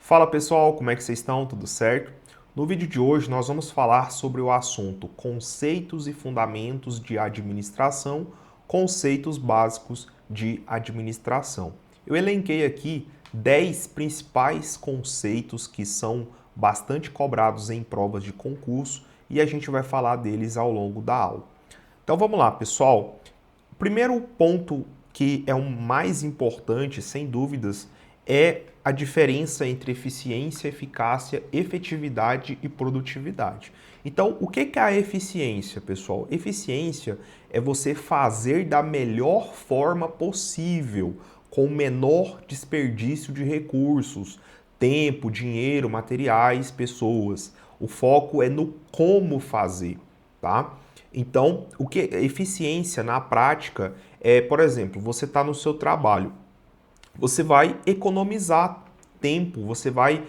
Fala pessoal, como é que vocês estão? Tudo certo? No vídeo de hoje nós vamos falar sobre o assunto conceitos e fundamentos de administração, conceitos básicos de administração. Eu elenquei aqui 10 principais conceitos que são bastante cobrados em provas de concurso e a gente vai falar deles ao longo da aula. Então vamos lá, pessoal. O primeiro ponto que é o mais importante, sem dúvidas, é a diferença entre eficiência, eficácia, efetividade e produtividade. Então, o que é a eficiência, pessoal? Eficiência é você fazer da melhor forma possível, com o menor desperdício de recursos, tempo, dinheiro, materiais, pessoas. O foco é no como fazer, tá? Então, o que eficiência na prática é, por exemplo, você está no seu trabalho, você vai economizar tempo, você vai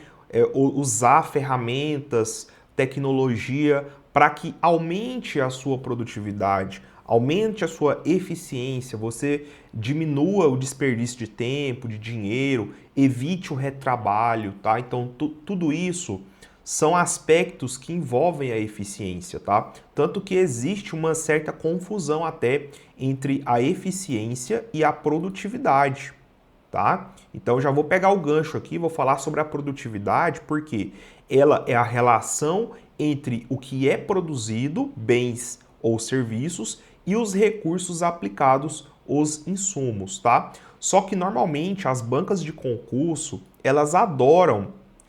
usar ferramentas, tecnologia para que aumente a sua produtividade, aumente a sua eficiência, você diminua o desperdício de tempo, de dinheiro, evite o retrabalho, tá? Então, tudo isso são aspectos que envolvem a eficiência, tá? Tanto que existe uma certa confusão até entre a eficiência e a produtividade, tá? Então eu já vou pegar o gancho aqui, vou falar sobre a produtividade, porque ela é a relação entre o que é produzido, bens ou serviços, e os recursos aplicados, os insumos, tá? Só que normalmente as bancas de concurso, elas adoram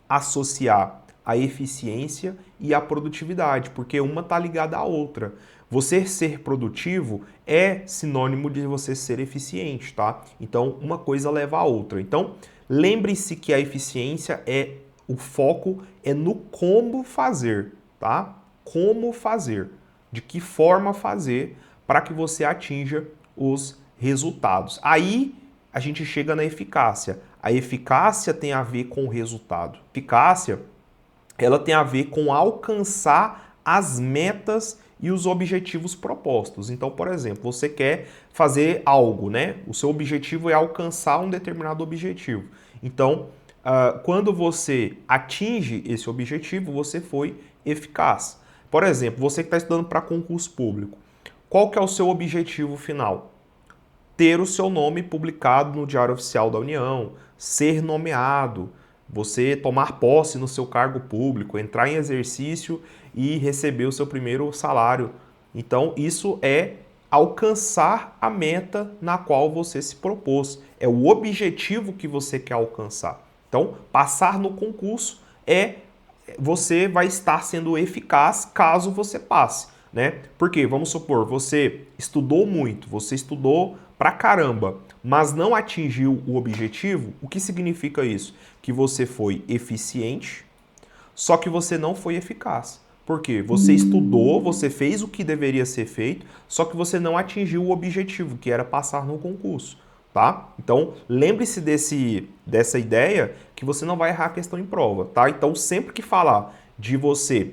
associar a eficiência e a produtividade, porque uma está ligada à outra. Você ser produtivo é sinônimo de você ser eficiente, tá? Então, uma coisa leva a outra. Então, lembre-se que a eficiência o foco é no como fazer, tá? Como fazer, de que forma fazer para que você atinja os resultados. Aí a gente chega na eficácia. A eficácia tem a ver com o resultado. Eficácia ela tem a ver com alcançar as metas e os objetivos propostos. Então, por exemplo, você quer fazer algo, né? O seu objetivo é alcançar um determinado objetivo. Então, quando você atinge esse objetivo, você foi eficaz. Por exemplo, você que está estudando para concurso público, qual que é o seu objetivo final? Ter o seu nome publicado no Diário Oficial da União, ser nomeado, você tomar posse no seu cargo público, entrar em exercício e receber o seu primeiro salário. Então, isso é alcançar a meta na qual você se propôs. É o objetivo que você quer alcançar. Então, passar no concurso você vai estar sendo eficaz caso você passe, né? Porque, vamos supor, você estudou muito, você estudou pra caramba, mas não atingiu o objetivo. O que significa isso? Que você foi eficiente, só que você não foi eficaz. Por quê? Você estudou, você fez o que deveria ser feito, só que você não atingiu o objetivo, que era passar no concurso, tá? Então, lembre-se dessa ideia que você não vai errar a questão em prova, tá? Então, sempre que falar de você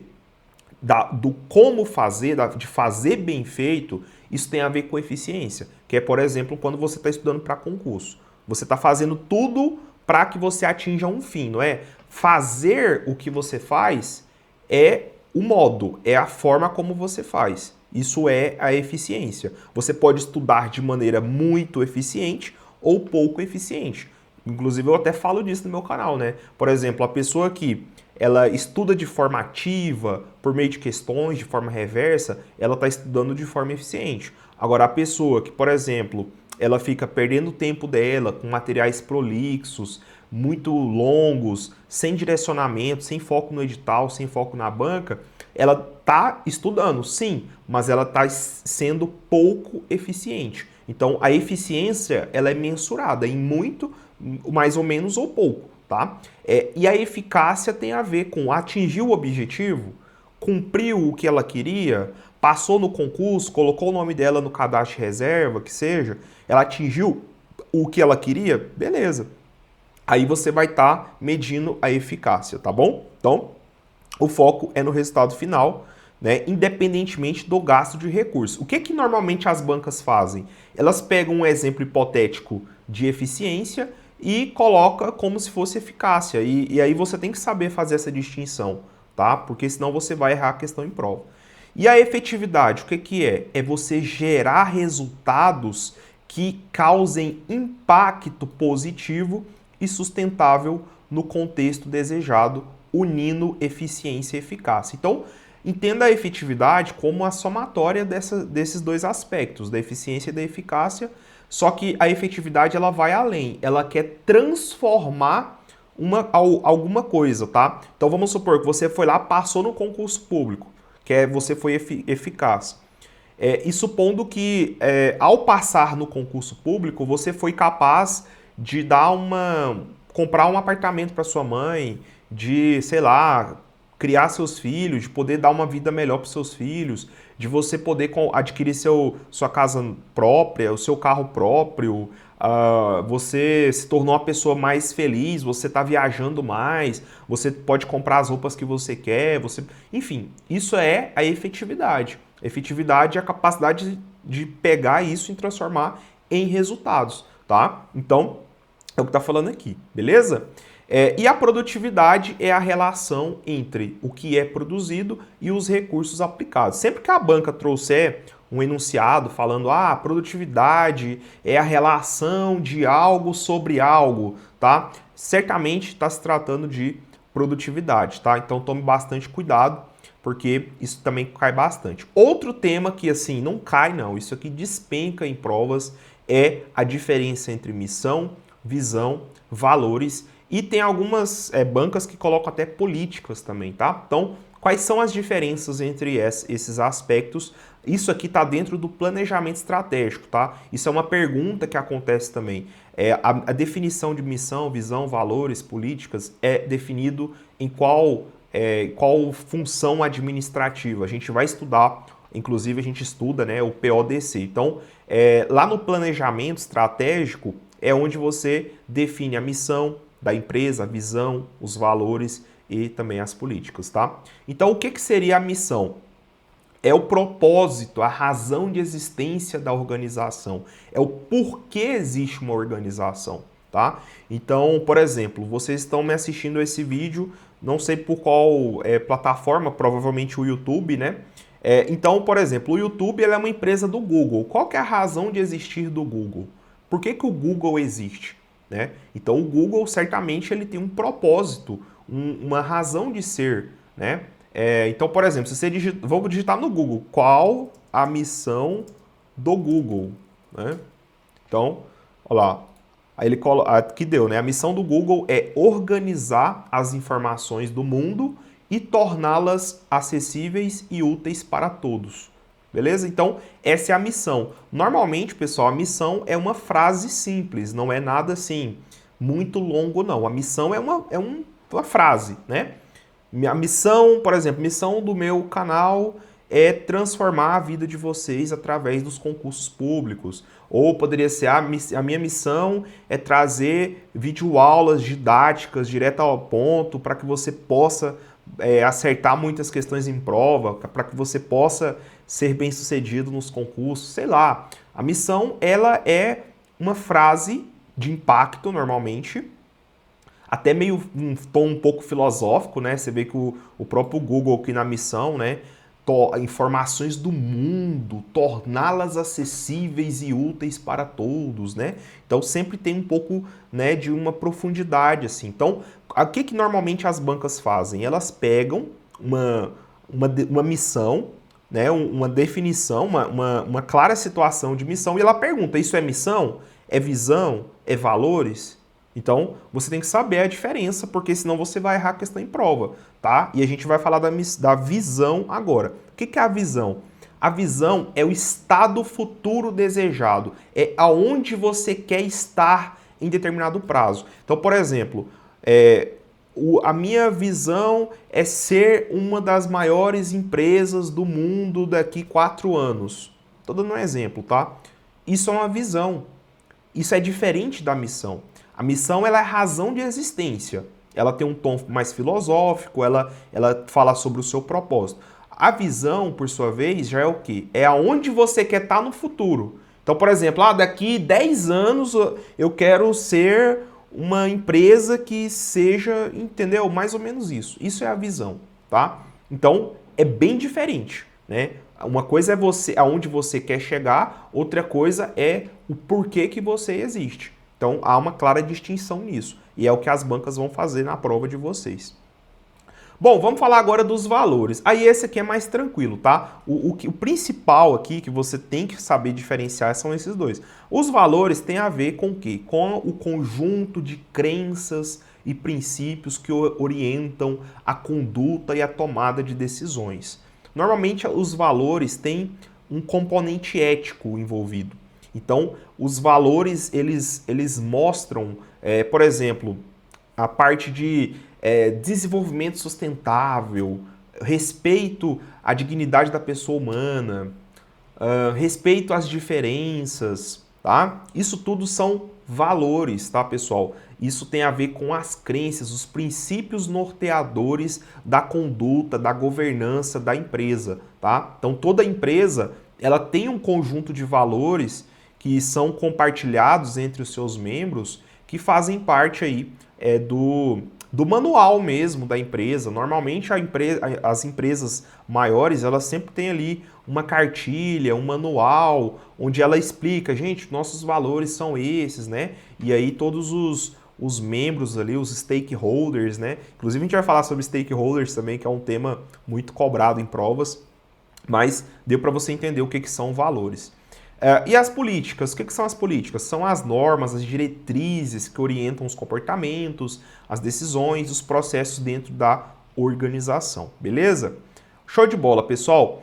do como fazer, de fazer bem feito, isso tem a ver com eficiência, que é, por exemplo, quando você está estudando para concurso. Você está fazendo tudo para que você atinja um fim, não é? Fazer o que você faz é o modo, é a forma como você faz. Isso é a eficiência. Você pode estudar de maneira muito eficiente ou pouco eficiente. Inclusive, eu até falo disso no meu canal, né? Por exemplo, a pessoa que ela estuda de forma ativa, por meio de questões, de forma reversa, ela está estudando de forma eficiente. Agora, a pessoa que, por exemplo, ela fica perdendo o tempo dela com materiais prolixos, muito longos, sem direcionamento, sem foco no edital, sem foco na banca, ela está estudando, sim, mas ela está sendo pouco eficiente. Então, a eficiência ela é mensurada em muito, mais ou menos ou pouco, tá? E a eficácia tem a ver com atingir o objetivo, cumpriu o que ela queria, passou no concurso, colocou o nome dela no cadastro de reserva, que seja, ela atingiu o que ela queria, beleza. Aí você vai estar medindo a eficácia, tá bom? Então, o foco é no resultado final, né, independentemente do gasto de recursos. O que normalmente as bancas fazem? Elas pegam um exemplo hipotético de eficiência e coloca como se fosse eficácia. E aí você tem que saber fazer essa distinção, tá? Porque senão você vai errar a questão em prova. E a efetividade, o que que é? É você gerar resultados que causem impacto positivo e sustentável no contexto desejado, unindo eficiência e eficácia. Então, entenda a efetividade como a somatória desses dois aspectos, da eficiência e da eficácia, só que a efetividade ela vai além, ela quer transformar alguma coisa, tá? Então vamos supor que você foi lá, passou no concurso público, você foi eficaz. E supondo que ao passar no concurso público, você foi capaz de comprar um apartamento para sua mãe, de, sei lá, criar seus filhos, de poder dar uma vida melhor para seus filhos, de você poder adquirir sua casa própria, o seu carro próprio, você se tornou uma pessoa mais feliz, você está viajando mais, você pode comprar as roupas que você quer, enfim, isso é a efetividade. Efetividade é a capacidade de pegar isso e transformar em resultados, tá? Então, é o que está falando aqui, beleza? E a produtividade é a relação entre o que é produzido e os recursos aplicados. Sempre que a banca trouxer um enunciado falando produtividade é a relação de algo sobre algo, tá? Certamente está se tratando de produtividade, tá? Então tome bastante cuidado, porque isso também cai bastante. Outro tema que assim não cai não, isso aqui despenca em provas, é a diferença entre missão, visão, valores, e tem algumas bancas que colocam até políticas também, tá? Então, quais são as diferenças entre esses aspectos? Isso aqui está dentro do planejamento estratégico, tá? Isso é uma pergunta que acontece também. A definição de missão, visão, valores, políticas é definido em qual função administrativa. A gente vai estudar, inclusive a gente estuda, né, o PODC. Então, lá no planejamento estratégico é onde você define a missão da empresa, a visão, os valores e também as políticas, tá? Então, o que seria a missão? É o propósito, a razão de existência da organização. É o porquê existe uma organização, tá? Então, por exemplo, vocês estão me assistindo esse vídeo, não sei por qual plataforma, provavelmente o YouTube, né? Então, por exemplo, o YouTube é uma empresa do Google. Qual que é a razão de existir do Google? Por que o Google existe? Né? Então, o Google, certamente, ele tem um propósito, uma razão de ser, né? Então, por exemplo, se você vamos digitar no Google, qual a missão do Google, né? Então, olha lá, aí ele aqui deu, né? A missão do Google é organizar as informações do mundo e torná-las acessíveis e úteis para todos. Beleza? Então, essa é a missão. Normalmente, pessoal, a missão é uma frase simples, não é nada assim muito longo, não. A missão é uma frase, né? A missão, por exemplo, missão do meu canal é transformar a vida de vocês através dos concursos públicos. Ou poderia ser a minha missão é trazer videoaulas didáticas direto ao ponto para que você possa acertar muitas questões em prova, para que você possa ser bem sucedido nos concursos, sei lá. A missão, ela é uma frase de impacto, normalmente, até meio um tom um pouco filosófico, né? Você vê que o próprio Google aqui na missão, né? Informações do mundo, torná-las acessíveis e úteis para todos, né? Então sempre tem um pouco, né, de uma profundidade, assim. Então, o que normalmente as bancas fazem? Elas pegam uma missão, né, uma definição, uma clara situação de missão e ela pergunta, isso é missão? É visão? É valores? Então, você tem que saber a diferença, porque senão você vai errar a questão em prova, tá? E a gente vai falar da visão agora. O que é a visão? A visão é o estado futuro desejado, é aonde você quer estar em determinado prazo. Então, por exemplo, a minha visão é ser uma das maiores empresas do mundo daqui 4 anos. Estou dando um exemplo, tá? Isso é uma visão. Isso é diferente da missão. A missão, ela é razão de existência. Ela tem um tom mais filosófico, ela fala sobre o seu propósito. A visão, por sua vez, já é o quê? É aonde você quer estar no futuro. Então, por exemplo, daqui 10 anos eu quero ser uma empresa que seja, entendeu? Mais ou menos isso. Isso é a visão, tá? Então, é bem diferente, né? Uma coisa é você aonde você quer chegar, outra coisa é o porquê que você existe. Então, há uma clara distinção nisso. E é o que as bancas vão fazer na prova de vocês. Bom, vamos falar agora dos valores. Aí esse aqui é mais tranquilo, tá? O principal aqui que você tem que saber diferenciar são esses dois. Os valores têm a ver com o quê? Com o conjunto de crenças e princípios que orientam a conduta e a tomada de decisões. Normalmente os valores têm um componente ético envolvido. Então, os valores, eles mostram, por exemplo, a parte de desenvolvimento sustentável, respeito à dignidade da pessoa humana, respeito às diferenças, tá? Isso tudo são valores, tá, pessoal? Isso tem a ver com as crenças, os princípios norteadores da conduta, da governança da empresa, tá? Então, toda empresa, ela tem um conjunto de valores que são compartilhados entre os seus membros, que fazem parte aí do manual mesmo da empresa. Normalmente as empresas maiores, elas sempre têm ali uma cartilha, um manual, onde ela explica, gente, nossos valores são esses, né? E aí todos os membros ali, os stakeholders, né? Inclusive a gente vai falar sobre stakeholders também, que é um tema muito cobrado em provas, mas deu para você entender o que são valores. E as políticas? O que são as políticas? São as normas, as diretrizes que orientam os comportamentos, as decisões, os processos dentro da organização, beleza? Show de bola, pessoal!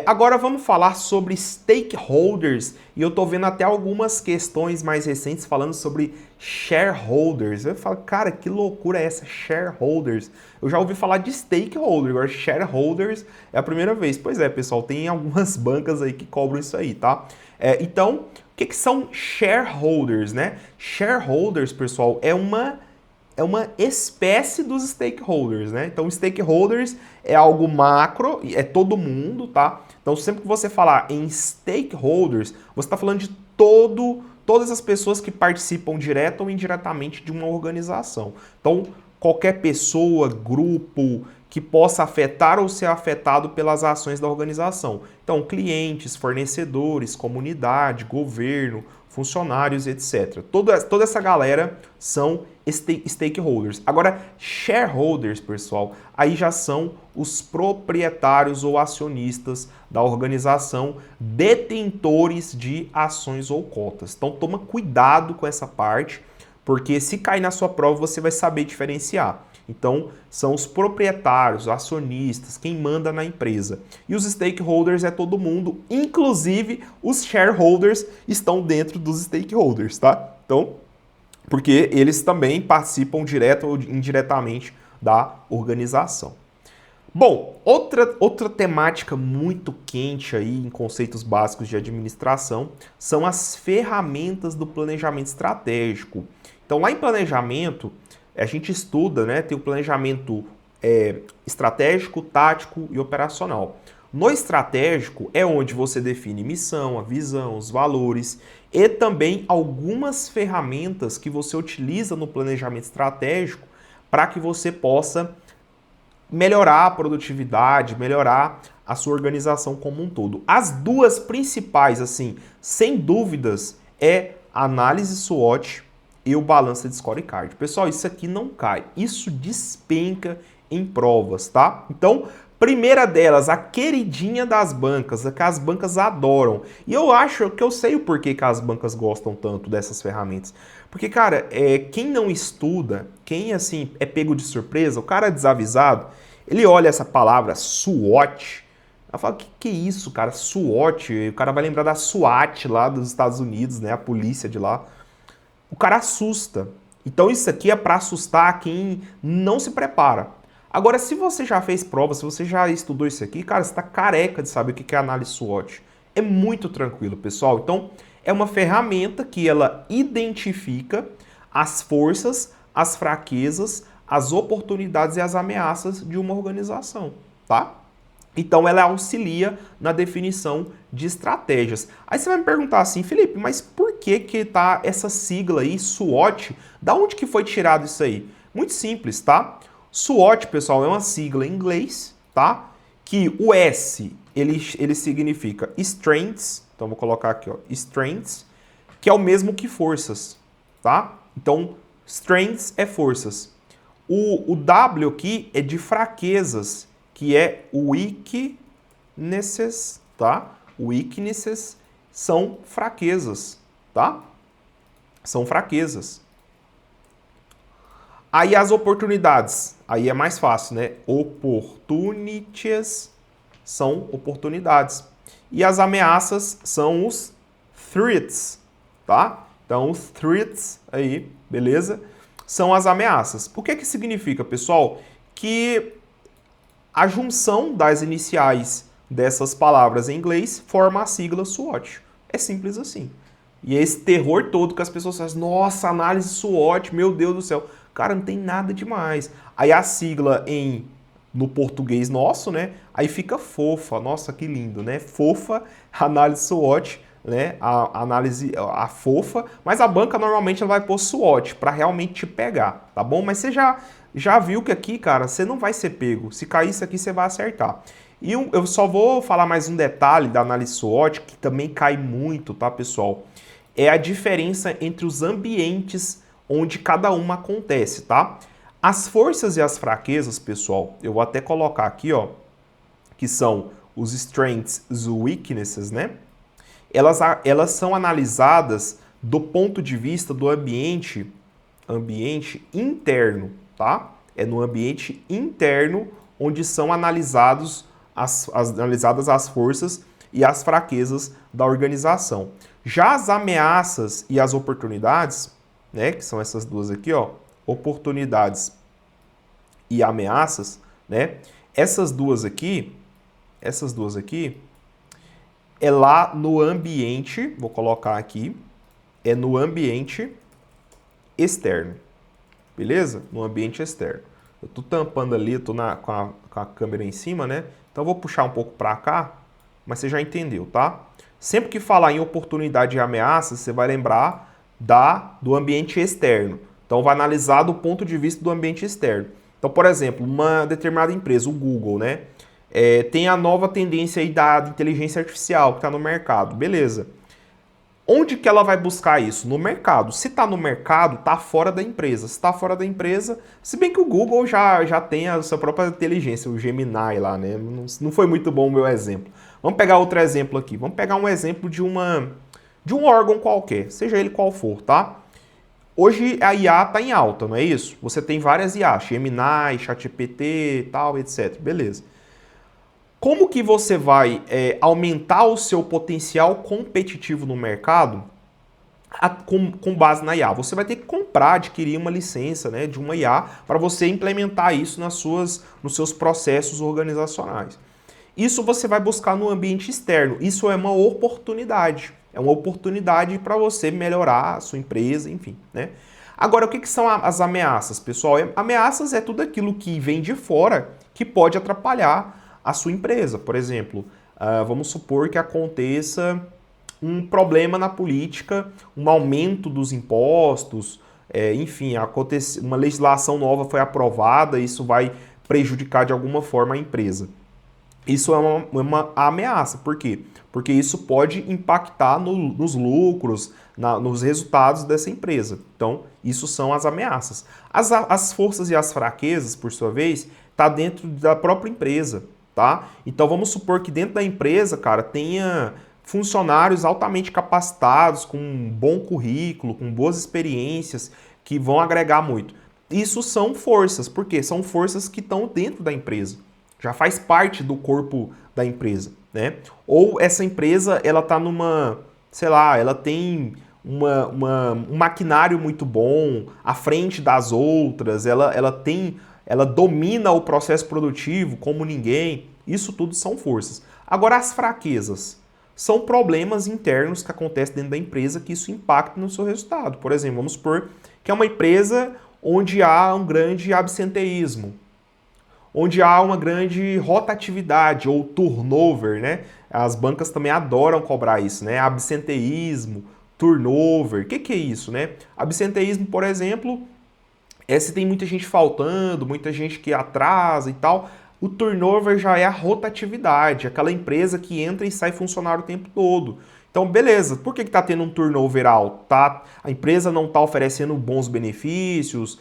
Agora vamos falar sobre stakeholders, e eu tô vendo até algumas questões mais recentes falando sobre shareholders. Eu falo, cara, que loucura é essa, shareholders? Eu já ouvi falar de stakeholder, agora shareholders é a primeira vez. Pois é, pessoal, tem algumas bancas aí que cobram isso aí, tá? Então, o que são shareholders, né? Shareholders, pessoal, é uma espécie dos stakeholders, né? Então, stakeholders é algo macro, é todo mundo, tá? Então, sempre que você falar em stakeholders, você está falando de todas as pessoas que participam direta ou indiretamente de uma organização. Então, qualquer pessoa, grupo que possa afetar ou ser afetado pelas ações da organização. Então, clientes, fornecedores, comunidade, governo, funcionários, etc. Toda essa galera são stakeholders. Agora, shareholders, pessoal, aí já são os proprietários ou acionistas da organização, detentores de ações ou cotas. Então, toma cuidado com essa parte, porque se cair na sua prova, você vai saber diferenciar. Então, são os proprietários, acionistas, quem manda na empresa. E os stakeholders é todo mundo, inclusive os shareholders estão dentro dos stakeholders, tá? Então, porque eles também participam direto ou indiretamente da organização. Bom, outra temática muito quente aí em conceitos básicos de administração são as ferramentas do planejamento estratégico. Então, lá em planejamento, a gente estuda, né? Tem o planejamento estratégico, tático e operacional. No estratégico é onde você define missão, a visão, os valores e também algumas ferramentas que você utiliza no planejamento estratégico para que você possa melhorar a produtividade, melhorar a sua organização como um todo. As duas principais, assim, sem dúvidas, é a análise SWOT e o balanço de scorecard. Pessoal, isso aqui não cai. Isso despenca em provas, tá? Então, primeira delas, a queridinha das bancas, a que as bancas adoram. E eu acho que eu sei o porquê que as bancas gostam tanto dessas ferramentas. Porque, cara, quem não estuda, quem, assim, é pego de surpresa, o cara é desavisado, ele olha essa palavra SWOT, ela fala, que é isso, cara? SWOT? O cara vai lembrar da SWAT lá dos Estados Unidos, né? A polícia de lá. O cara assusta. Então isso aqui é para assustar quem não se prepara. Agora, se você já fez prova, se você já estudou isso aqui, cara, você está careca de saber o que é análise SWOT. É muito tranquilo, pessoal. Então, é uma ferramenta que ela identifica as forças, as fraquezas, as oportunidades e as ameaças de uma organização, tá? Então, ela auxilia na definição de estratégias. Aí você vai me perguntar assim, Felipe, mas por que tá essa sigla aí, SWOT? Da onde que foi tirado isso aí? Muito simples, tá? SWOT, pessoal, é uma sigla em inglês, tá? Que o S, ele significa Strengths, então vou colocar aqui, ó, Strengths, que é o mesmo que forças, tá? Então, Strengths é forças. O W aqui é de fraquezas, que é Weaknesses, tá? Weaknesses são fraquezas, tá? São fraquezas. Aí as oportunidades, aí é mais fácil, né? Opportunities são oportunidades. E as ameaças são os threats, tá? Então, os threats aí, beleza? São as ameaças. O que é que significa, pessoal? Que a junção das iniciais dessas palavras em inglês forma a sigla SWOT. É simples assim. E é esse terror todo que as pessoas fazem, nossa, análise SWOT, meu Deus do céu. Cara, não tem nada demais. Aí a sigla no português nosso, né? Aí fica fofa. Nossa, que lindo, né? Fofa, análise SWOT, né? A análise, a fofa. Mas a banca normalmente ela vai pôr SWOT para realmente te pegar, tá bom? Mas você já viu que aqui, cara, você não vai ser pego. Se cair isso aqui, você vai acertar. E eu só vou falar mais um detalhe da análise SWOT, que também cai muito, tá, pessoal? É a diferença entre os ambientes onde cada uma acontece, tá? As forças e as fraquezas, pessoal, eu vou até colocar aqui, ó, que são os strengths e os weaknesses, né? Elas são analisadas do ponto de vista do ambiente interno, tá? É no ambiente interno onde são analisadas as forças e as fraquezas da organização. Já as ameaças e as oportunidades, né, que são essas duas aqui, ó, oportunidades e ameaças, né? Essas duas aqui é lá no ambiente, vou colocar aqui, é no ambiente externo. Beleza? No ambiente externo. Eu tô tampando ali, eu tô com a câmera em cima, né? Então eu vou puxar um pouco para cá, mas você já entendeu, tá? Sempre que falar em oportunidade e ameaça, você vai lembrar do ambiente externo. Então vai analisar do ponto de vista do ambiente externo. Então, por exemplo, uma determinada empresa, o Google, né? Tem a nova tendência aí da inteligência artificial que está no mercado. Beleza. Onde que ela vai buscar isso? No mercado. Se está no mercado, está fora da empresa. Se está fora da empresa, se bem que o Google já tem a sua própria inteligência, o Gemini lá, né? Não foi muito bom o meu exemplo. Vamos pegar outro exemplo aqui. Vamos pegar um exemplo de um órgão qualquer, seja ele qual for, tá? Hoje a IA está em alta, não é isso? Você tem várias IA, Gemini, ChatGPT, tal, etc. Beleza. Como que você vai aumentar o seu potencial competitivo no mercado com base na IA? Você vai ter que comprar, adquirir uma licença, né, de uma IA para você implementar isso nos seus processos organizacionais. Isso você vai buscar no ambiente externo. Isso é uma oportunidade. É uma oportunidade para você melhorar a sua empresa, enfim, né? Agora, o que são as ameaças, pessoal? Ameaças é tudo aquilo que vem de fora que pode atrapalhar a sua empresa. Por exemplo, vamos supor que aconteça um problema na política, um aumento dos impostos, enfim, uma legislação nova foi aprovada, isso vai prejudicar de alguma forma a empresa. Isso é uma ameaça. Por quê? Porque isso pode impactar nos lucros, nos resultados dessa empresa. Então, isso são as ameaças. As forças e as fraquezas, por sua vez, está dentro da própria empresa, tá? Então, vamos supor que dentro da empresa, cara, tenha funcionários altamente capacitados, com um bom currículo, com boas experiências, que vão agregar muito. Isso são forças, porque são forças que estão dentro da empresa. Já faz parte do corpo da empresa, né? Ou essa empresa, ela tá sei lá, ela tem um maquinário muito bom, à frente das outras, ela domina o processo produtivo como ninguém. Isso tudo são forças. Agora, as fraquezas são problemas internos que acontecem dentro da empresa que isso impacta no seu resultado. Por exemplo, vamos supor que é uma empresa onde há um grande absenteísmo, onde há uma grande rotatividade ou turnover, né? As bancas também adoram cobrar isso, né? Absenteísmo, turnover. O que é isso, né? Absenteísmo, por exemplo, se tem muita gente faltando, muita gente que atrasa e tal. O turnover já é a rotatividade, aquela empresa que entra e sai funcionário o tempo todo. Então, beleza, por que está tendo um turnover alto? Tá? A empresa não está oferecendo bons benefícios,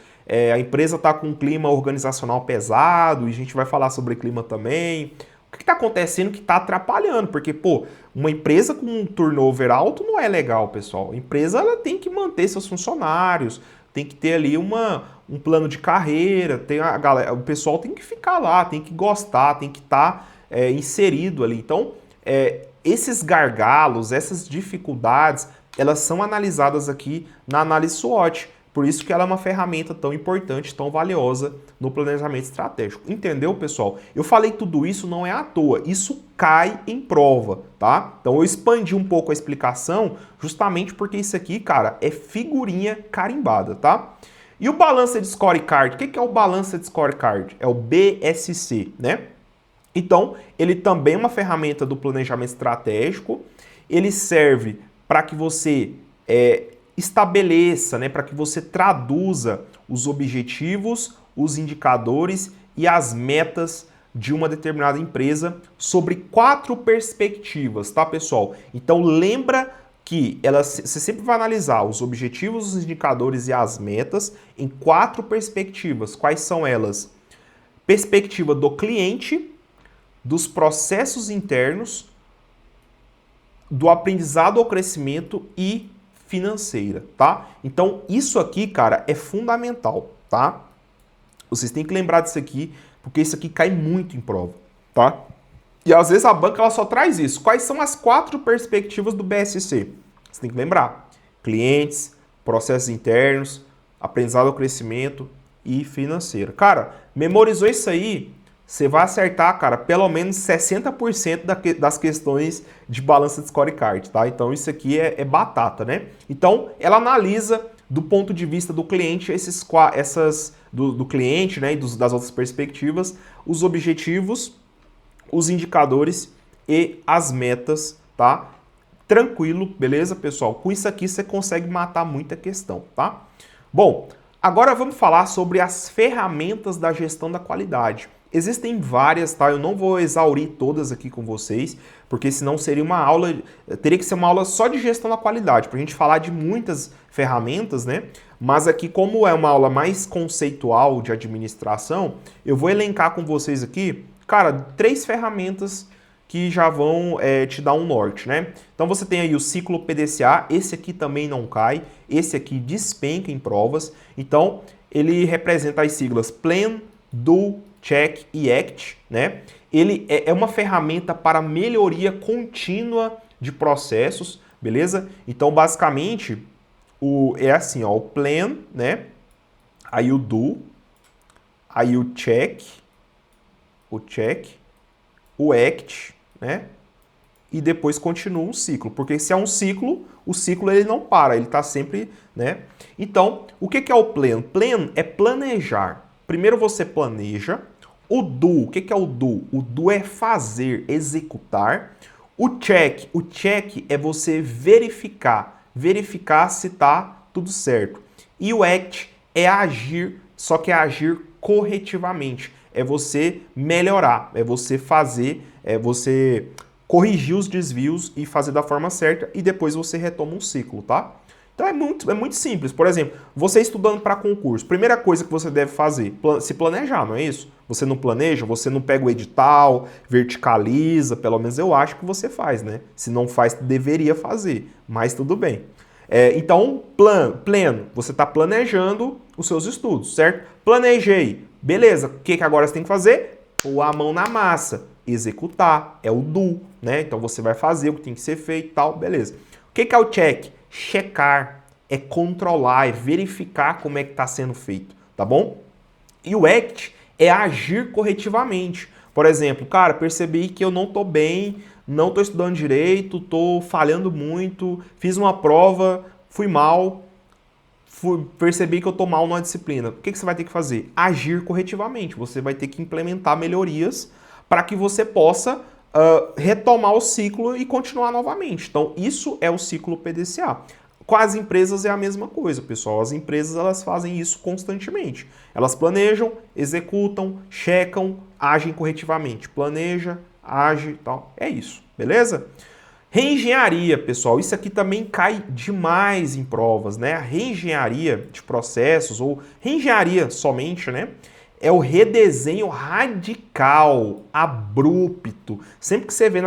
a empresa está com um clima organizacional pesado, e a gente vai falar sobre clima também. O que está acontecendo que está atrapalhando? Porque, pô, uma empresa com um turnover alto não é legal, pessoal. A empresa ela tem que manter seus funcionários, tem que ter ali um plano de carreira, tem a galera, o pessoal tem que ficar lá, tem que gostar, tem que estar inserido ali. Então, esses gargalos, essas dificuldades, elas são analisadas aqui na análise SWOT. Por isso que ela é uma ferramenta tão importante, tão valiosa no planejamento estratégico. Entendeu, pessoal? Eu falei tudo isso não é à toa, isso cai em prova, tá? Então eu expandi um pouco a explicação justamente porque isso aqui, cara, é figurinha carimbada, tá? E o Balanced Scorecard, o que é o Balanced Scorecard? É o BSC, né? Então, ele também é uma ferramenta do planejamento estratégico, ele serve para que você estabeleça, né, para que você traduza os objetivos, os indicadores e as metas de uma determinada empresa sobre 4 perspectivas, tá, pessoal? Então lembra que você sempre vai analisar os objetivos, os indicadores e as metas em 4 perspectivas. Quais são elas? Perspectiva do cliente, dos processos internos, do aprendizado ao crescimento e financeira, tá? Então, isso aqui, cara, é fundamental, tá? Vocês têm que lembrar disso aqui, porque isso aqui cai muito em prova, tá? E às vezes a banca ela só traz isso. Quais são as 4 perspectivas do BSC? Você tem que lembrar. Clientes, processos internos, aprendizado ao crescimento e financeira. Cara, memorizou isso aí, você vai acertar, cara, pelo menos 60% das questões de balança de scorecard, tá? Então isso aqui é batata, né? Então ela analisa do ponto de vista do cliente do cliente, né, e das outras perspectivas, os objetivos, os indicadores e as metas, tá? Tranquilo, beleza, pessoal? Com isso aqui você consegue matar muita questão, tá? Bom, agora vamos falar sobre as ferramentas da gestão da qualidade. Existem várias, tá? Eu não vou exaurir todas aqui com vocês, porque senão seria uma aula, teria que ser uma aula só de gestão da qualidade, para a gente falar de muitas ferramentas, né? Mas aqui, como é uma aula mais conceitual de administração, eu vou elencar com vocês aqui, cara, 3 ferramentas que já vão te dar um norte, né? Então você tem aí o ciclo PDCA, esse aqui também não cai, esse aqui despenca em provas, então ele representa as siglas Plan, Do, Check e Act, né? Ele é uma ferramenta para melhoria contínua de processos, beleza? Então, basicamente, é assim, ó, o Plan, né? Aí o Do, aí o Check, o Act, né? E depois continua um ciclo, porque se é um ciclo, o ciclo ele não para, ele está sempre, né? Então, o que é o Plan? Plan é planejar. Primeiro você planeja. O Do, o que é o Do? O Do é fazer, executar. O check é você verificar se está tudo certo. E o act é agir, só que é agir corretivamente. É você melhorar, é você fazer, é você corrigir os desvios e fazer da forma certa e depois você retoma um ciclo, tá? Então é muito simples. Por exemplo, você estudando para concurso, primeira coisa que você deve fazer, se planejar, não é isso? Você não planeja, você não pega o edital, verticaliza, pelo menos eu acho que você faz, né? Se não faz, deveria fazer, mas tudo bem. Então, plano, você está planejando os seus estudos, certo? Planejei, beleza, o que agora você tem que fazer? Pôr a mão na massa, executar, é o do, né? Então você vai fazer o que tem que ser feito e tal, beleza. O que é o check? Checar, é controlar, é verificar como é que está sendo feito, tá bom? E o act é agir corretivamente. Por exemplo, cara, percebi que eu não estou bem, não estou estudando direito, estou falhando muito, fiz uma prova, fui mal, percebi que eu estou mal numa disciplina. O que você vai ter que fazer? Agir corretivamente. Você vai ter que implementar melhorias para que você possa retomar o ciclo e continuar novamente. Então, isso é o ciclo PDCA. Com as empresas é a mesma coisa, pessoal. As empresas elas fazem isso constantemente. Elas planejam, executam, checam, agem corretivamente. Planeja, age e tal. É isso, beleza? Reengenharia, pessoal, isso aqui também cai demais em provas, né? A reengenharia de processos, ou reengenharia somente, né? É o redesenho radical, abrupto. Sempre que você vê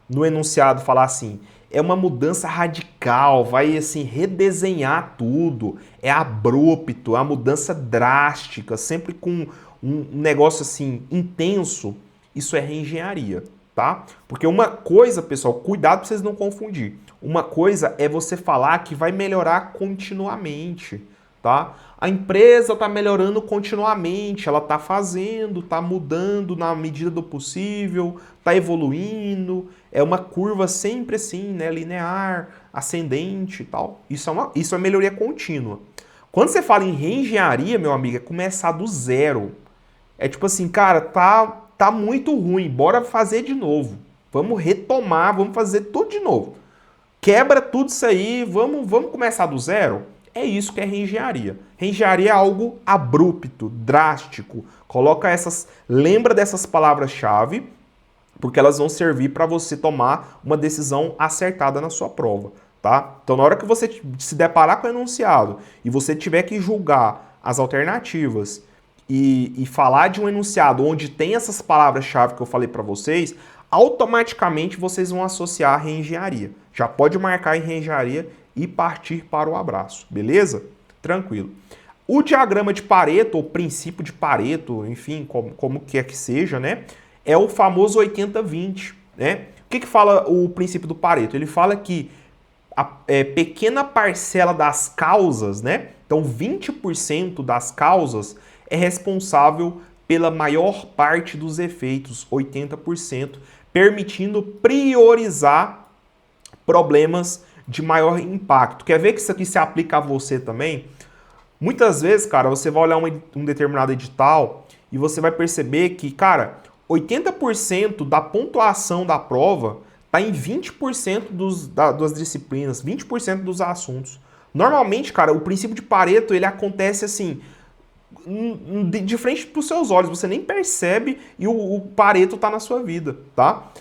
no enunciado falar assim, é uma mudança radical, vai assim redesenhar tudo, é abrupto, é uma mudança drástica, sempre com um negócio assim intenso, isso é reengenharia. Tá? Porque uma coisa, pessoal, cuidado para vocês não confundir. Uma coisa é você falar que vai melhorar continuamente, tá? A empresa está melhorando continuamente, ela está fazendo, está mudando na medida do possível, está evoluindo, é uma curva sempre assim, né, linear, ascendente e tal. Isso é melhoria contínua. Quando você fala em reengenharia, meu amigo, é começar do zero. É tipo assim, cara, tá muito ruim, bora fazer de novo. Vamos retomar, vamos fazer tudo de novo. Quebra tudo isso aí, vamos começar do zero? É isso que é reengenharia. Reengenharia é algo abrupto, drástico. Lembra dessas palavras-chave, porque elas vão servir para você tomar uma decisão acertada na sua prova, tá? Então, na hora que você se deparar com o enunciado e você tiver que julgar as alternativas e falar de um enunciado onde tem essas palavras-chave que eu falei para vocês, automaticamente vocês vão associar a reengenharia. Já pode marcar em reengenharia e partir para o abraço, beleza? Tranquilo. O diagrama de Pareto, ou princípio de Pareto, enfim, como quer que seja, né? É o famoso 80-20, né? O que fala o princípio do Pareto? Ele fala que a pequena parcela das causas, né? Então, 20% das causas é responsável pela maior parte dos efeitos, 80%, permitindo priorizar problemas de maior impacto. Quer ver que isso aqui se aplica a você também? Muitas vezes, cara, você vai olhar um determinado edital e você vai perceber que, cara, 80% da pontuação da prova está em 20% das disciplinas, 20% dos assuntos. Normalmente, cara, o princípio de Pareto, ele acontece assim, de frente para os seus olhos, você nem percebe e o Pareto está na sua vida, tá?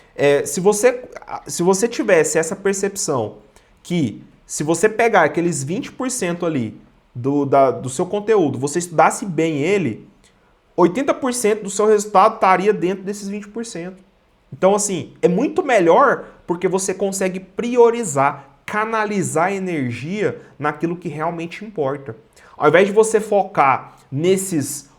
Se você tivesse essa percepção que se você pegar aqueles 20% ali do seu conteúdo, você estudasse bem ele, 80% do seu resultado estaria dentro desses 20%. Então, assim, é muito melhor porque você consegue priorizar, canalizar a energia naquilo que realmente importa. Ao invés de você focar nesses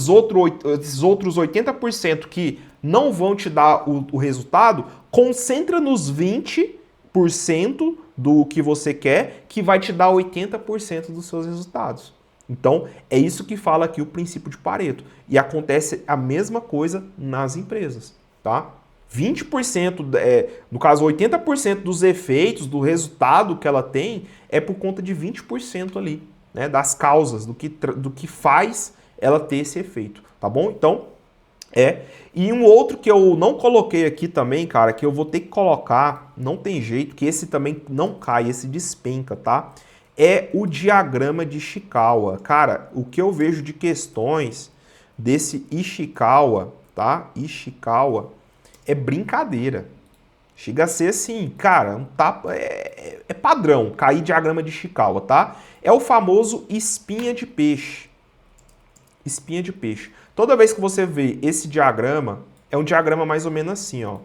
outros 80% que não vão te dar o resultado, concentra nos 20% do que você quer, que vai te dar 80% dos seus resultados. Então, é isso que fala aqui o princípio de Pareto. E acontece a mesma coisa nas empresas, tá? 20%, no caso 80% dos efeitos, do resultado que ela tem, é por conta de 20% ali, né? Das causas, do que faz ela ter esse efeito, tá bom? Então, E um outro que eu não coloquei aqui também, cara, que eu vou ter que colocar, não tem jeito, que esse também não cai, esse despenca, tá? É o diagrama de Ishikawa. Cara, o que eu vejo de questões desse Ishikawa, tá? Ishikawa é brincadeira. Chega a ser assim, cara, um tapa, é padrão cair diagrama de Ishikawa, tá? É o famoso espinha de peixe. Espinha de peixe. Toda vez que você vê esse diagrama, é um diagrama mais ou menos assim, ó.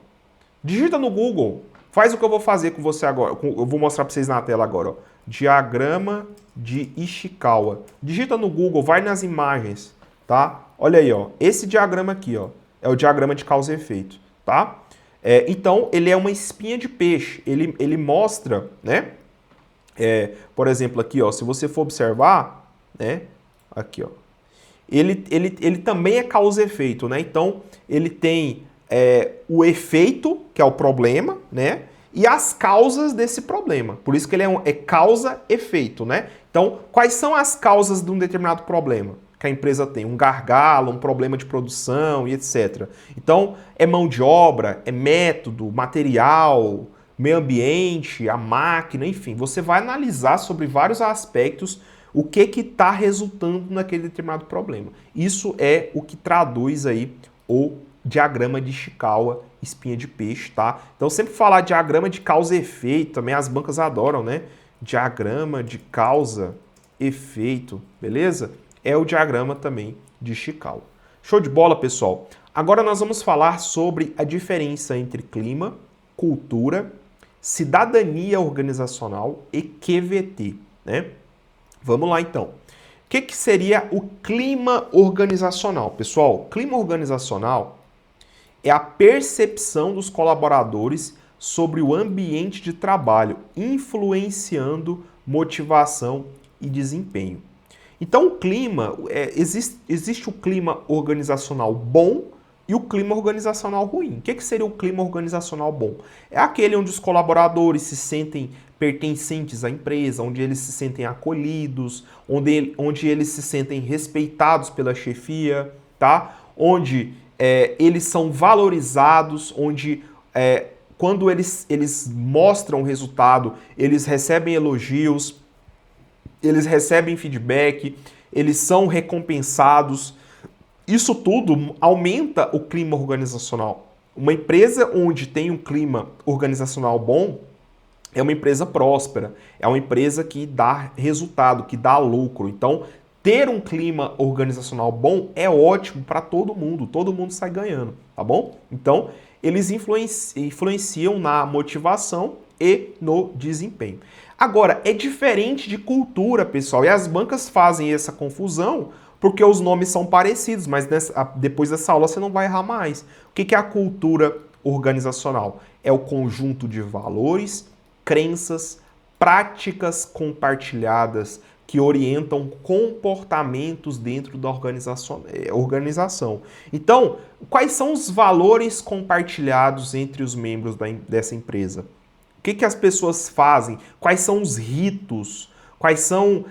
Digita no Google, faz o que eu vou fazer com você agora, eu vou mostrar para vocês na tela agora, ó. Diagrama de Ishikawa. Digita no Google, vai nas imagens, tá? Olha aí, ó. Esse diagrama aqui, ó, é o diagrama de causa e efeito, tá? Então, ele é uma espinha de peixe. Ele mostra, né? Por exemplo, aqui, ó, se você for observar, né? Aqui, ó. Ele também é causa e efeito, né? Então, ele tem o efeito, que é o problema, né? E as causas desse problema. Por isso que ele é causa-efeito, né? Então, quais são as causas de um determinado problema que a empresa tem? Um gargalo, um problema de produção e etc. Então, é mão de obra, é método, material, meio ambiente, a máquina, enfim, você vai analisar sobre vários aspectos o que está resultando naquele determinado problema. Isso é o que traduz aí o diagrama de Ishikawa, espinha de peixe, tá? Então sempre falar diagrama de causa e efeito, também as bancas adoram, né? Diagrama de causa e efeito, beleza? É o diagrama também de Ishikawa. Show de bola, pessoal? Agora nós vamos falar sobre a diferença entre clima, cultura, cidadania organizacional e QVT, né? Vamos lá, então. O que seria o clima organizacional? Pessoal, clima organizacional é a percepção dos colaboradores sobre o ambiente de trabalho, influenciando motivação e desempenho. Então, o clima, existe o clima organizacional bom e o clima organizacional ruim. O que seria o clima organizacional bom? É aquele onde os colaboradores se sentem pertencentes à empresa, onde eles se sentem acolhidos, onde eles se sentem respeitados pela chefia, tá? Onde eles são valorizados, onde quando eles mostram o resultado, eles recebem elogios, eles recebem feedback, eles são recompensados. Isso tudo aumenta o clima organizacional. Uma empresa onde tem um clima organizacional bom é uma empresa próspera, é uma empresa que dá resultado, que dá lucro. Então, ter um clima organizacional bom é ótimo para todo mundo sai ganhando, tá bom? Então, eles influenciam na motivação e no desempenho. Agora, é diferente de cultura, pessoal, e as bancas fazem essa confusão porque os nomes são parecidos, mas depois dessa aula você não vai errar mais. O que é a cultura organizacional? É o conjunto de valores, crenças, práticas compartilhadas que orientam comportamentos dentro da organização. Então, quais são os valores compartilhados entre os membros dessa empresa? O que as pessoas fazem? Quais são os ritos? Quais são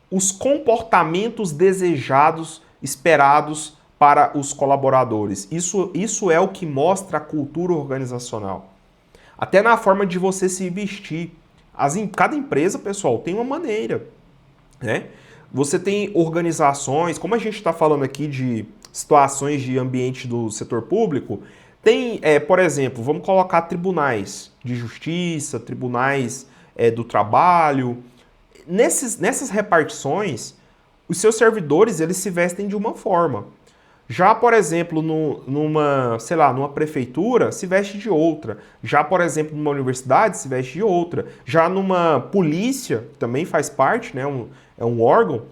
os comportamentos desejados, esperados para os colaboradores? Isso é o que mostra a cultura organizacional. Até na forma de você se vestir. Cada empresa, pessoal, tem uma maneira, né? Você tem organizações, como a gente está falando aqui de situações de ambiente do setor público, tem, por exemplo, vamos colocar tribunais de justiça, tribunais do trabalho. Nessas repartições, os seus servidores eles se vestem de uma forma. Já, por exemplo, numa prefeitura, se veste de outra. Já, por exemplo, numa universidade, se veste de outra. Já numa polícia, também faz parte, né, é um órgão,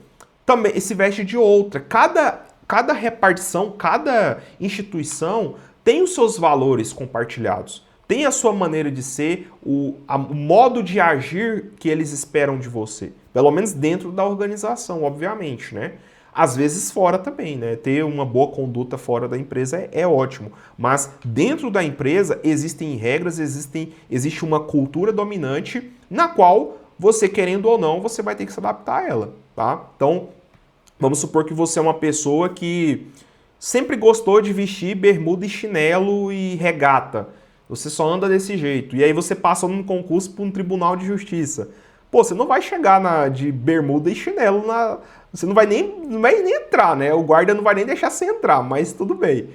também se veste de outra. Cada repartição, cada instituição tem os seus valores compartilhados. Tem a sua maneira de ser, o modo de agir que eles esperam de você. Pelo menos dentro da organização, obviamente, né? Às vezes fora também, né? Ter uma boa conduta fora da empresa é ótimo. Mas dentro da empresa existem regras, existe uma cultura dominante na qual você, querendo ou não, você vai ter que se adaptar a ela, tá? Então, vamos supor que você é uma pessoa que sempre gostou de vestir bermuda e chinelo e regata. Você só anda desse jeito. E aí você passa num concurso para um tribunal de justiça. Pô, você não vai chegar de bermuda e chinelo você não vai nem entrar, né? O guarda não vai nem deixar você entrar, mas tudo bem.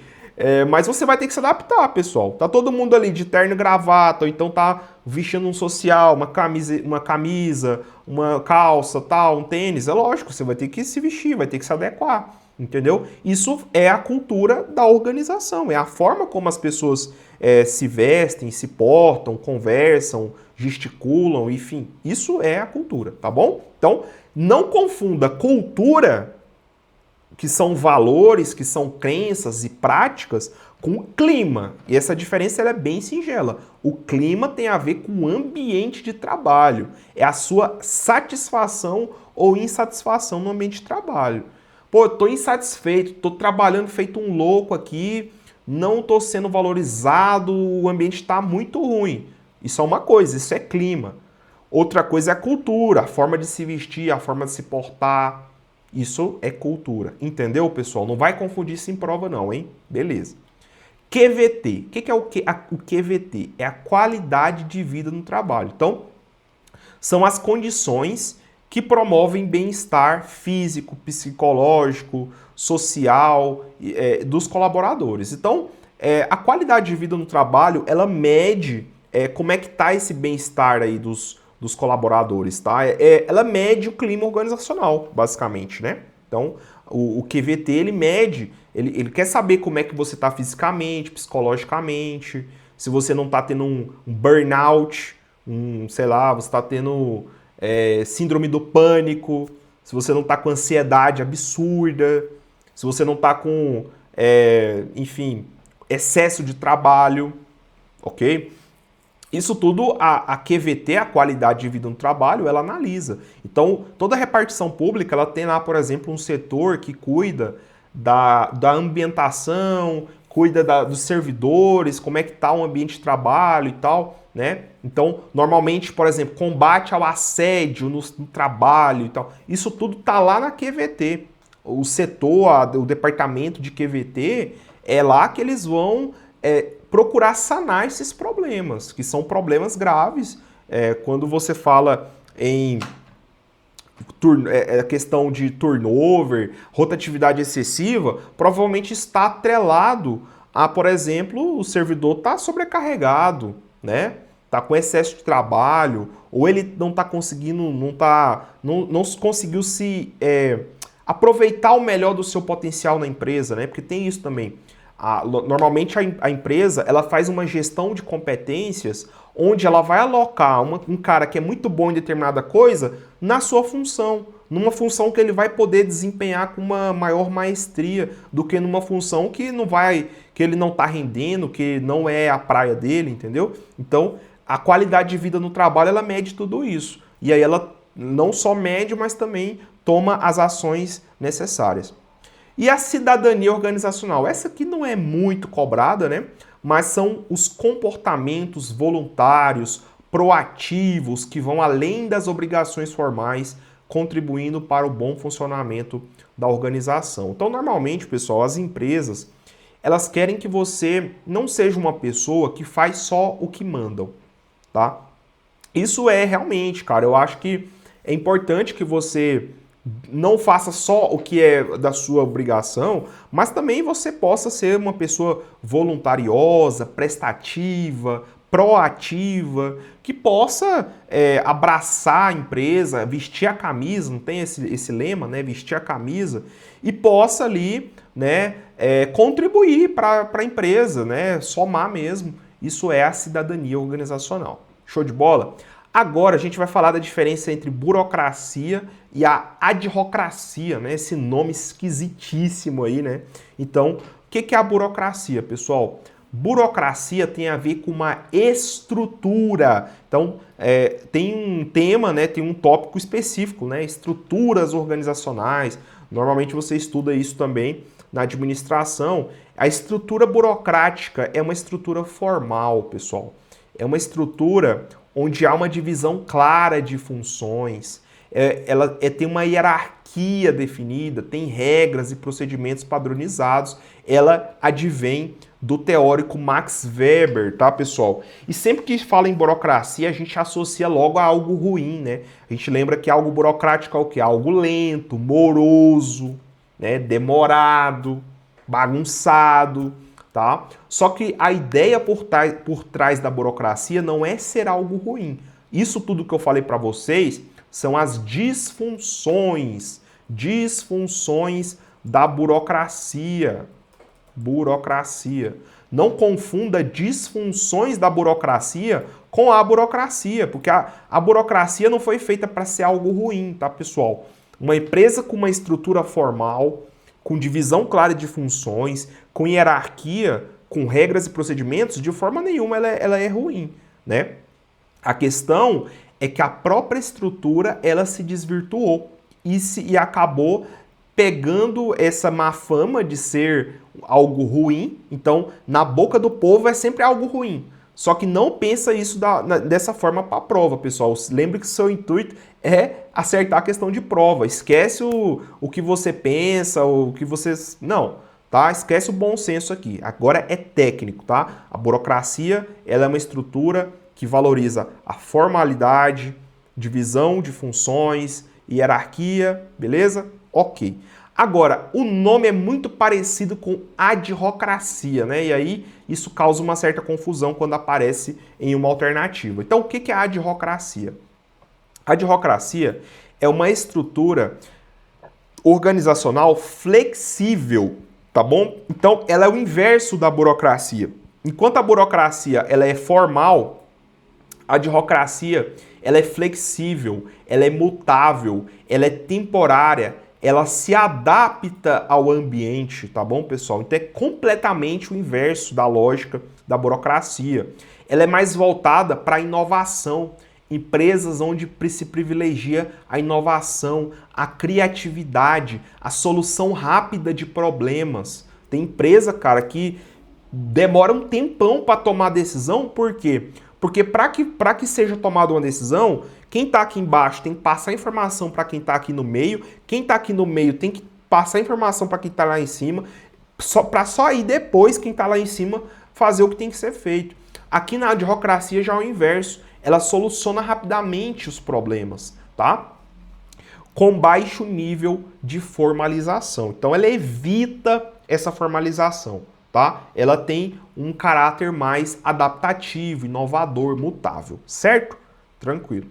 Mas você vai ter que se adaptar, pessoal. Tá todo mundo ali de terno e gravata, ou então tá vestindo um social, uma camisa, uma calça, tal, um tênis. É lógico, você vai ter que se vestir, vai ter que se adequar, entendeu? Isso é a cultura da organização, é a forma como as pessoas se vestem, se portam, conversam, gesticulam, enfim. Isso é a cultura, tá bom? Então, não confunda cultura, que são valores, que são crenças e práticas, com o clima. E essa diferença ela é bem singela. O clima tem a ver com o ambiente de trabalho. É a sua satisfação ou insatisfação no ambiente de trabalho. Pô, eu tô insatisfeito, tô trabalhando feito um louco aqui, não tô sendo valorizado, o ambiente está muito ruim. Isso é uma coisa, isso é clima. Outra coisa é a cultura, a forma de se vestir, a forma de se portar. Isso é cultura. Entendeu, pessoal? Não vai confundir isso em prova não, hein? Beleza. QVT. O que é o QVT? É a qualidade de vida no trabalho. Então, são as condições que promovem bem-estar físico, psicológico, social dos colaboradores. Então, a qualidade de vida no trabalho, ela mede como é que está esse bem-estar aí dos colaboradores, tá? Ela mede o clima organizacional, basicamente, né? Então, o QVT, ele mede, ele quer saber como é que você está fisicamente, psicologicamente, se você não está tendo um burnout, sei lá, você está tendo síndrome do pânico, se você não está com ansiedade absurda, se você não está com, enfim, excesso de trabalho, ok? Isso tudo a QVT, a qualidade de vida no trabalho, ela analisa. Então, toda a repartição pública, ela tem lá, por exemplo, um setor que cuida da ambientação, cuida dos servidores, como é que está o ambiente de trabalho e tal, né? Então, normalmente, por exemplo, combate ao assédio no trabalho e tal, isso tudo tá lá na QVT. O setor, o departamento de QVT, é lá que eles vão procurar sanar esses problemas, que são problemas graves. Quando você fala em a questão de turnover, rotatividade excessiva, provavelmente está atrelado a, por exemplo, o servidor está sobrecarregado, né? Está com excesso de trabalho, ou ele não está conseguindo, não conseguiu se aproveitar o melhor do seu potencial na empresa, né? Porque tem isso também. Normalmente a empresa ela faz uma gestão de competências onde ela vai alocar um cara que é muito bom em determinada coisa na sua função, numa função que ele vai poder desempenhar com uma maior maestria do que numa função que ele não está rendendo, que não é a praia dele, entendeu? Então, a qualidade de vida no trabalho, ela mede tudo isso. E aí ela não só mede, mas também toma as ações necessárias. E a cidadania organizacional? Essa aqui não é muito cobrada, né? Mas são os comportamentos voluntários, proativos, que vão além das obrigações formais, contribuindo para o bom funcionamento da organização. Então, normalmente, pessoal, as empresas, elas querem que você não seja uma pessoa que faz só o que mandam, tá? Isso é realmente, cara, eu acho que é importante que você não faça só o que é da sua obrigação, mas também você possa ser uma pessoa voluntariosa, prestativa, proativa, que possa abraçar a empresa, vestir a camisa, não tem esse lema, né? Vestir a camisa, e possa ali, né, contribuir para a empresa, né? Somar mesmo. Isso é a cidadania organizacional. Show de bola? Agora a gente vai falar da diferença entre burocracia e a adhocracia, né? Esse nome esquisitíssimo aí, né? Então, o que é a burocracia, pessoal? Burocracia tem a ver com uma estrutura. Então, tem um tema, né? Tem um tópico específico, né? Estruturas organizacionais. Normalmente você estuda isso também na administração. A estrutura burocrática é uma estrutura formal, pessoal. É uma estrutura onde há uma divisão clara de funções, ela tem uma hierarquia definida, tem regras e procedimentos padronizados, ela advém do teórico Max Weber, tá, pessoal? E sempre que fala em burocracia, a gente associa logo a algo ruim, né? A gente lembra que algo burocrático é o quê? Algo lento, moroso, né? Demorado, bagunçado. Tá? Só que a ideia por trás da burocracia não é ser algo ruim. Isso tudo que eu falei para vocês são as disfunções da burocracia. Burocracia. Não confunda disfunções da burocracia com a burocracia, porque a burocracia não foi feita para ser algo ruim, tá, pessoal? Uma empresa com uma estrutura formal, com divisão clara de funções, com hierarquia, com regras e procedimentos, de forma nenhuma ela é ruim, né? A questão é que a própria estrutura ela se desvirtuou e acabou pegando essa má fama de ser algo ruim. Então, na boca do povo é sempre algo ruim. Só que não pensa isso dessa forma para a prova, pessoal. Lembre que o seu intuito é acertar a questão de prova. Esquece o que você pensa, o que você... Não. tá? Esquece o bom senso aqui. Agora é técnico, tá? A burocracia, ela é uma estrutura que valoriza a formalidade, divisão de funções, hierarquia, beleza? Ok. Agora, o nome é muito parecido com adrocracia, né? E aí isso causa uma certa confusão quando aparece em uma alternativa. Então, o que é a adrocracia? A adrocracia é uma estrutura organizacional flexível, tá bom? Então, ela é o inverso da burocracia. Enquanto a burocracia ela é formal, a adrocracia ela é flexível, ela é mutável, ela é temporária, ela se adapta ao ambiente, tá bom, pessoal? Então é completamente o inverso da lógica da burocracia. Ela é mais voltada para a inovação, empresas onde se privilegia a inovação, a criatividade, a solução rápida de problemas. Tem empresa, cara, que demora um tempão para tomar decisão, por quê? Porque para que seja tomada uma decisão, quem está aqui embaixo tem que passar informação para quem está aqui no meio, quem está aqui no meio tem que passar informação para quem está lá em cima, para só aí depois quem está lá em cima fazer o que tem que ser feito. Aqui na adrocracia já é o inverso, ela soluciona rapidamente os problemas, tá? Com baixo nível de formalização. Então ela evita essa formalização. Tá? Ela tem um caráter mais adaptativo, inovador, mutável, certo? Tranquilo.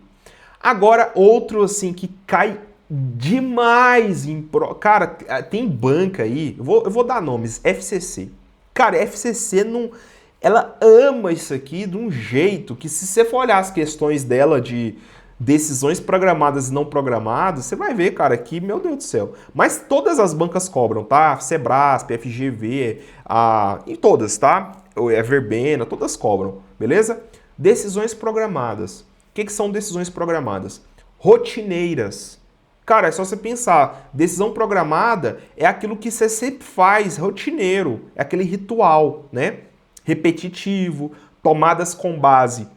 Agora, outro assim que cai demais em... Cara, tem banca aí, eu vou dar nomes, FCC. Cara, FCC não... Ela ama isso aqui de um jeito que se você for olhar as questões dela de decisões programadas e não programadas, você vai ver, cara, que, meu Deus do céu. Mas todas as bancas cobram, tá? Sebrasp, FGV, e todas, tá? Verbena, todas cobram, beleza? Decisões programadas. O que são decisões programadas? Rotineiras. Cara, é só você pensar, decisão programada é aquilo que você sempre faz, rotineiro, é aquele ritual, né? Repetitivo, tomadas com base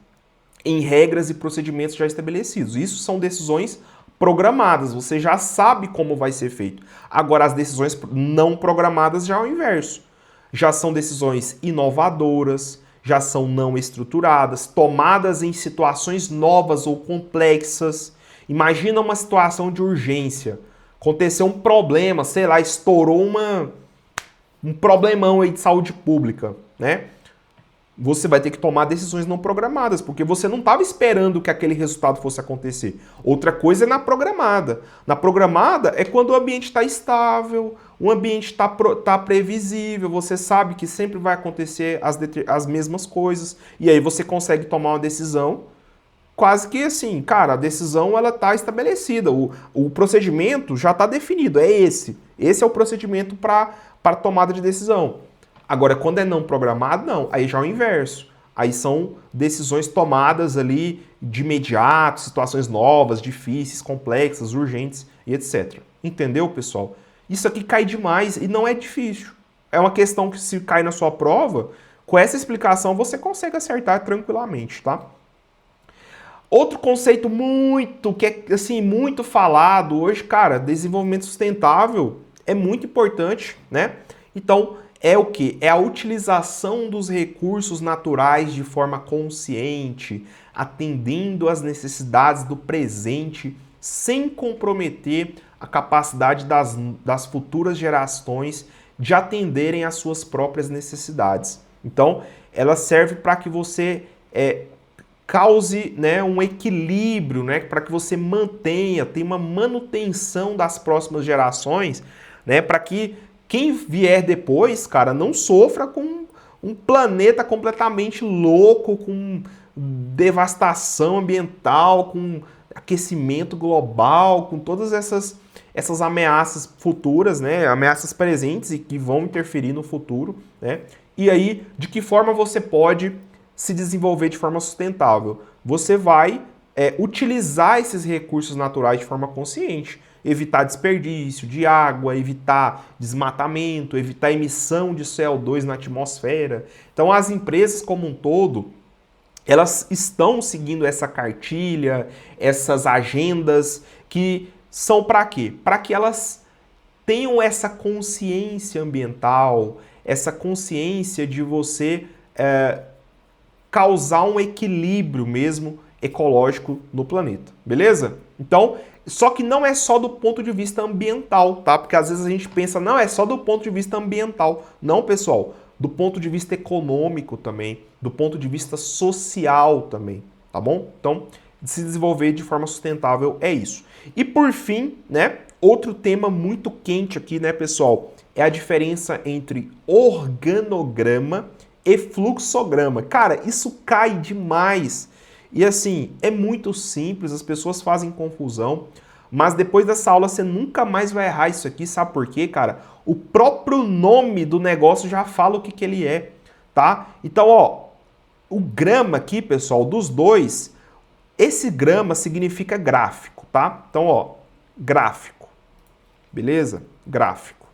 em regras e procedimentos já estabelecidos. Isso são decisões programadas, você já sabe como vai ser feito. Agora, as decisões não programadas já é o inverso. Já são decisões inovadoras, já são não estruturadas, tomadas em situações novas ou complexas. Imagina uma situação de urgência. Aconteceu um problema, sei lá, estourou um problemão aí de saúde pública, né? Você vai ter que tomar decisões não programadas, porque você não estava esperando que aquele resultado fosse acontecer. Outra coisa é na programada. Na programada é quando o ambiente está estável, o ambiente está previsível, você sabe que sempre vai acontecer as mesmas coisas, e aí você consegue tomar uma decisão quase que assim, cara, a decisão ela está estabelecida, o procedimento já está definido, é esse. Esse é o procedimento para tomada de decisão. Agora, quando é não programado, não. Aí já é o inverso. Aí são decisões tomadas ali de imediato, situações novas, difíceis, complexas, urgentes e etc. Entendeu, pessoal? Isso aqui cai demais e não é difícil. É uma questão que se cai na sua prova, com essa explicação você consegue acertar tranquilamente, tá? Outro conceito que é assim, muito falado hoje, cara, desenvolvimento sustentável é muito importante, né? Então, é o que? É a utilização dos recursos naturais de forma consciente, atendendo às necessidades do presente, sem comprometer a capacidade das futuras gerações de atenderem às suas próprias necessidades. Então, ela serve para que você cause, né, um equilíbrio, né, para que você tenha uma manutenção das próximas gerações, né, para que quem vier depois, cara, não sofra com um planeta completamente louco, com devastação ambiental, com aquecimento global, com todas essas ameaças futuras, né? Ameaças presentes e que vão interferir no futuro, né? E aí, de que forma você pode se desenvolver de forma sustentável? Você vai utilizar esses recursos naturais de forma consciente. Evitar desperdício de água, evitar desmatamento, evitar emissão de CO2 na atmosfera. Então, as empresas como um todo, elas estão seguindo essa cartilha, essas agendas que são para quê? Para que elas tenham essa consciência ambiental, essa consciência de você causar um equilíbrio mesmo ecológico no planeta, beleza? Então, só que não é só do ponto de vista ambiental, tá? Porque às vezes a gente pensa, não, é só do ponto de vista ambiental. Não, pessoal, do ponto de vista econômico também, do ponto de vista social também, tá bom? Então, se desenvolver de forma sustentável é isso. E por fim, né, outro tema muito quente aqui, né, pessoal, é a diferença entre organograma e fluxograma. Cara, isso cai demais. E assim, é muito simples, as pessoas fazem confusão, mas depois dessa aula você nunca mais vai errar isso aqui, sabe por quê, cara? O próprio nome do negócio já fala o que ele é, tá? Então, ó, o grama aqui, pessoal, dos dois, esse grama significa gráfico, tá? Então, ó, gráfico, beleza? Gráfico.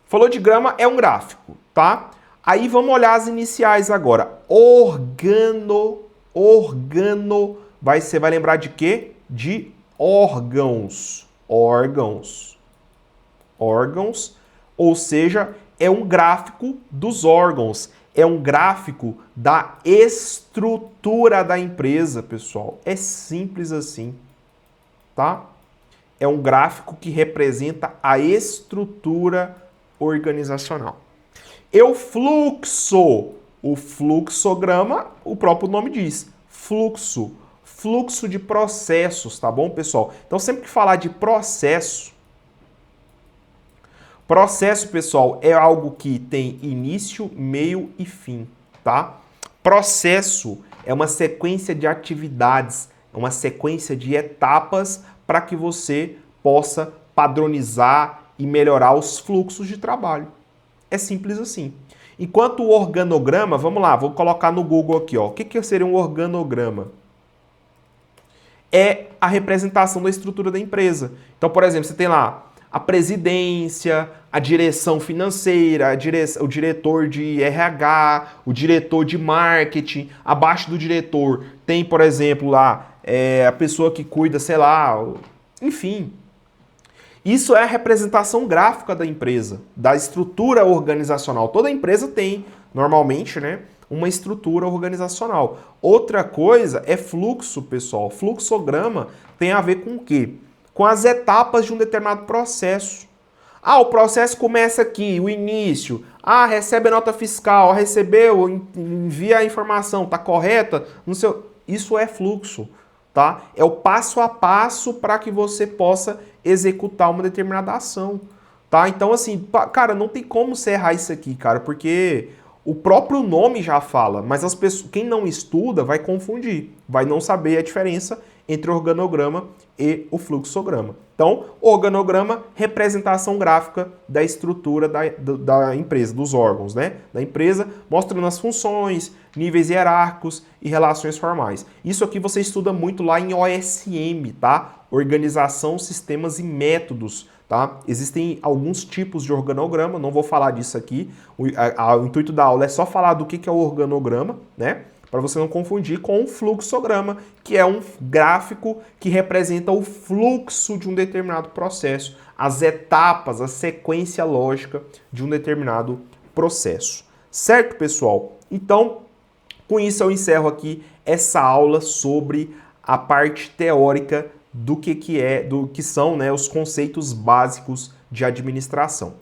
Falou de grama, é um gráfico, tá? Aí vamos olhar as iniciais agora. Organo, você vai lembrar de quê? De órgãos. Órgãos. Órgãos, ou seja, é um gráfico dos órgãos. É um gráfico da estrutura da empresa, pessoal. É simples assim, tá? É um gráfico que representa a estrutura organizacional. E o fluxo, o fluxograma, o próprio nome diz, fluxo, fluxo de processos, tá bom, pessoal? Então, sempre que falar de processo, pessoal, é algo que tem início, meio e fim, tá? Processo é uma sequência de atividades, é uma sequência de etapas para que você possa padronizar e melhorar os fluxos de trabalho. É simples assim. Enquanto o organograma, vamos lá, vou colocar no Google aqui, ó. O que seria um organograma? É a representação da estrutura da empresa. Então, por exemplo, você tem lá a presidência, a direção financeira, o diretor de RH, o diretor de marketing. Abaixo do diretor tem, por exemplo, lá a pessoa que cuida, sei lá, enfim. Isso é a representação gráfica da empresa, da estrutura organizacional. Toda empresa tem, normalmente, né, uma estrutura organizacional. Outra coisa é fluxo, pessoal. Fluxograma tem a ver com o quê? Com as etapas de um determinado processo. Ah, o processo começa aqui, o início. Ah, recebe a nota fiscal, recebeu, envia a informação, tá correta? Isso é fluxo. Tá? É o passo a passo para que você possa executar uma determinada ação, tá? Então, assim, cara, não tem como você errar isso aqui, cara, porque o próprio nome já fala, mas as pessoas, quem não estuda vai confundir, vai não saber a diferença entre o organograma e o fluxograma. Então, organograma, representação gráfica da estrutura da empresa, dos órgãos, né? Da empresa, mostrando as funções, níveis hierárquicos e relações formais. Isso aqui você estuda muito lá em OSM, tá? Organização, sistemas e métodos, tá? Existem alguns tipos de organograma, não vou falar disso aqui. O intuito da aula é só falar do que é o organograma, né? Para você não confundir com o fluxograma, que é um gráfico que representa o fluxo de um determinado processo, as etapas, a sequência lógica de um determinado processo. Certo, pessoal? Então, com isso eu encerro aqui essa aula sobre a parte teórica do que são, né, os conceitos básicos de administração.